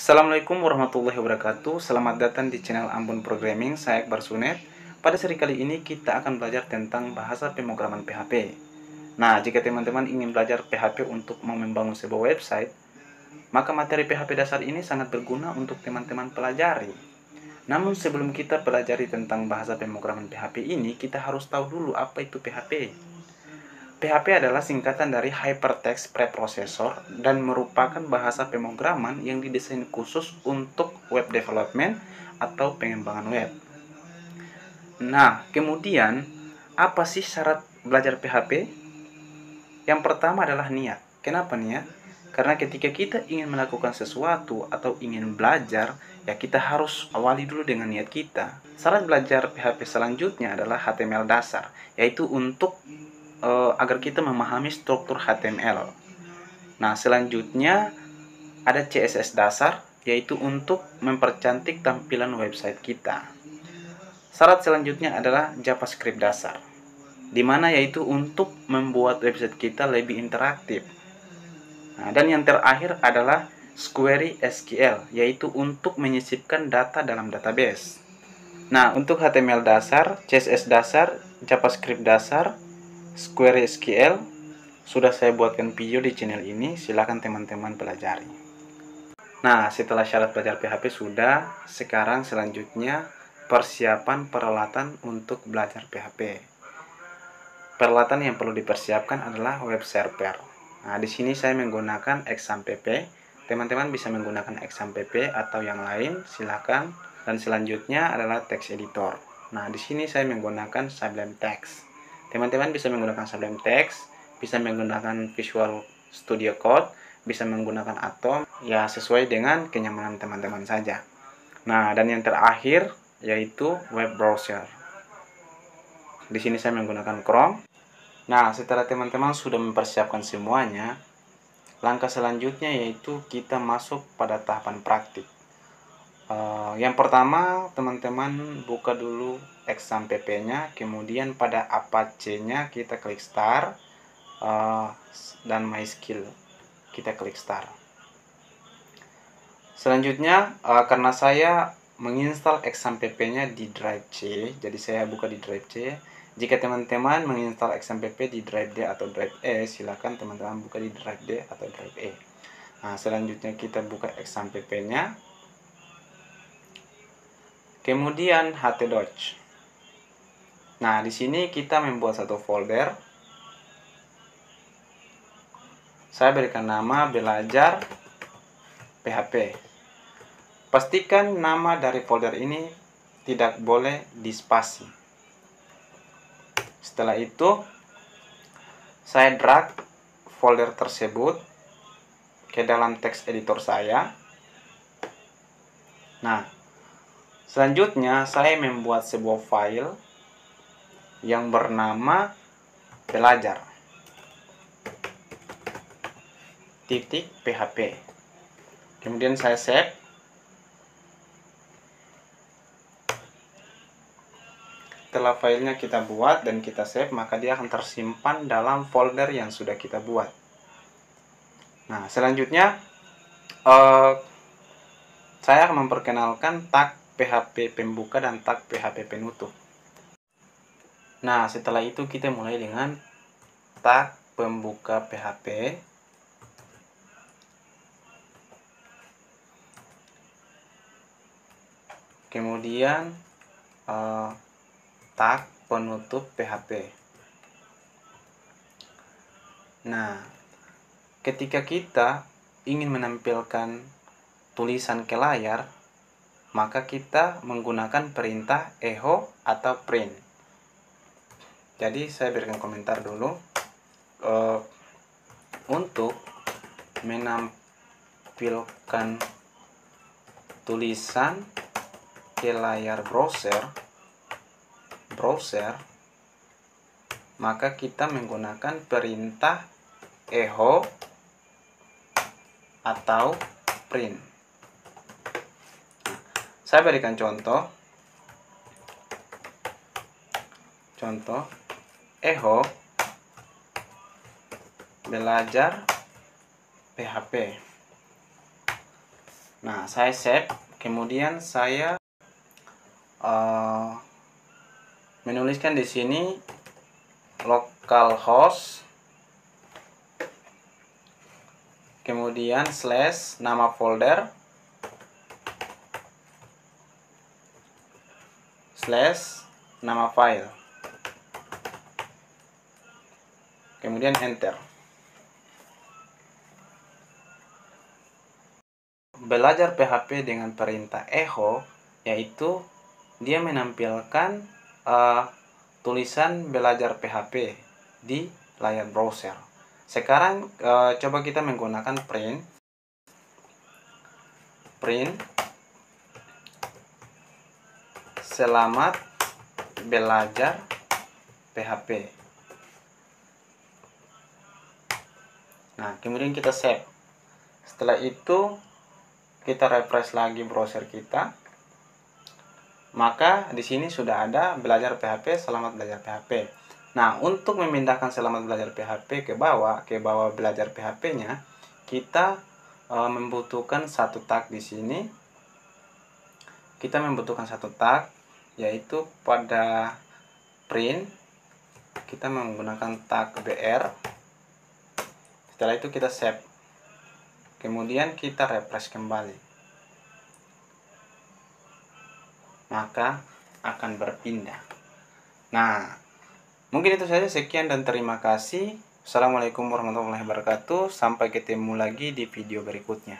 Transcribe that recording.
Assalamualaikum warahmatullahi wabarakatuh. Selamat datang di channel Ambon Programming. Saya Akbar Sunet. Pada seri kali ini kita akan belajar tentang bahasa pemrograman PHP. Nah, jika teman-teman ingin belajar PHP untuk membangun sebuah website, maka materi PHP dasar ini sangat berguna untuk teman-teman pelajari. Namun sebelum kita pelajari tentang bahasa pemrograman PHP ini, kita harus tahu dulu apa itu PHP. PHP adalah singkatan dari Hypertext Preprocessor dan merupakan bahasa pemrograman yang didesain khusus untuk web development atau pengembangan web. Nah, kemudian apa sih syarat belajar PHP? Yang pertama adalah niat. Kenapa niat? Karena ketika kita ingin melakukan sesuatu atau ingin belajar, ya kita harus awali dulu dengan niat kita. Syarat belajar PHP selanjutnya adalah HTML dasar, yaitu untuk agar kita memahami struktur HTML. Nah, selanjutnya ada CSS dasar, yaitu untuk mempercantik tampilan website kita. Syarat selanjutnya adalah JavaScript dasar, di mana yaitu untuk membuat website kita lebih interaktif. Nah, dan yang terakhir adalah Query SQL, yaitu untuk menyisipkan data dalam database. Nah, untuk HTML dasar, CSS dasar, JavaScript dasar, Query SQL sudah saya buatkan video di channel ini, silahkan teman-teman pelajari. Nah, setelah syarat belajar PHP sudah, sekarang selanjutnya persiapan peralatan untuk belajar PHP. Peralatan yang perlu dipersiapkan adalah web server. Nah, di sini saya menggunakan XAMPP. Teman-teman bisa menggunakan XAMPP atau yang lain, silahkan. Dan selanjutnya adalah text editor. Nah, di sini saya menggunakan Sublime Text. Teman-teman bisa menggunakan Sublime Text, bisa menggunakan Visual Studio Code, bisa menggunakan Atom, ya sesuai dengan kenyamanan teman-teman saja. Nah, dan yang terakhir yaitu web browser. Di sini saya menggunakan Chrome. Nah, setelah teman-teman sudah mempersiapkan semuanya, langkah selanjutnya yaitu kita masuk pada tahapan praktik. Yang pertama, teman-teman buka dulu XAMPP-nya, kemudian pada Apache-nya kita klik Start, dan My Skill kita klik Start. Selanjutnya, karena saya menginstal XAMPP-nya di drive C, jadi saya buka di drive C. Jika teman-teman menginstal XAMPP di drive D atau drive E, silakan teman-teman buka di drive D atau drive E. Nah, selanjutnya kita buka XAMPP-nya. Kemudian htdocs. Nah, di sini kita membuat satu folder. Saya berikan nama belajar PHP. Pastikan nama dari folder ini tidak boleh dispasi. Setelah itu, saya drag folder tersebut ke dalam text editor saya. Nah, selanjutnya saya membuat sebuah file yang bernama belajar .php. Kemudian saya save. Setelah filenya kita buat dan kita save, maka dia akan tersimpan dalam folder yang sudah kita buat. Nah, selanjutnya saya akan memperkenalkan tag PHP pembuka dan tag PHP penutup. Nah, setelah itu kita mulai dengan tag pembuka PHP. Kemudian tag penutup PHP. Nah, ketika kita ingin menampilkan tulisan ke layar, maka kita menggunakan perintah echo atau print. Jadi saya berikan komentar dulu. Untuk menampilkan tulisan ke layar browser, maka kita menggunakan perintah echo atau print. Saya berikan contoh echo belajar PHP. Nah, saya save, kemudian saya menuliskan di sini localhost, kemudian slash nama folder, slash nama file, kemudian enter. Belajar PHP dengan perintah echo, yaitu dia menampilkan tulisan belajar PHP di layar browser. Sekarang coba kita menggunakan print selamat belajar PHP. Nah, kemudian kita save. Setelah itu kita refresh lagi browser kita. Maka di sini sudah ada belajar PHP, selamat belajar PHP. Nah, untuk memindahkan selamat belajar PHP ke bawah belajar PHP-nya, kita membutuhkan satu tag di sini. Kita membutuhkan satu tag, yaitu pada print kita menggunakan tag br. Setelah itu kita save. Kemudian kita refresh kembali. Maka akan berpindah. Nah, mungkin itu saja. Sekian dan terima kasih. Assalamualaikum warahmatullahi wabarakatuh. Sampai ketemu lagi di video berikutnya.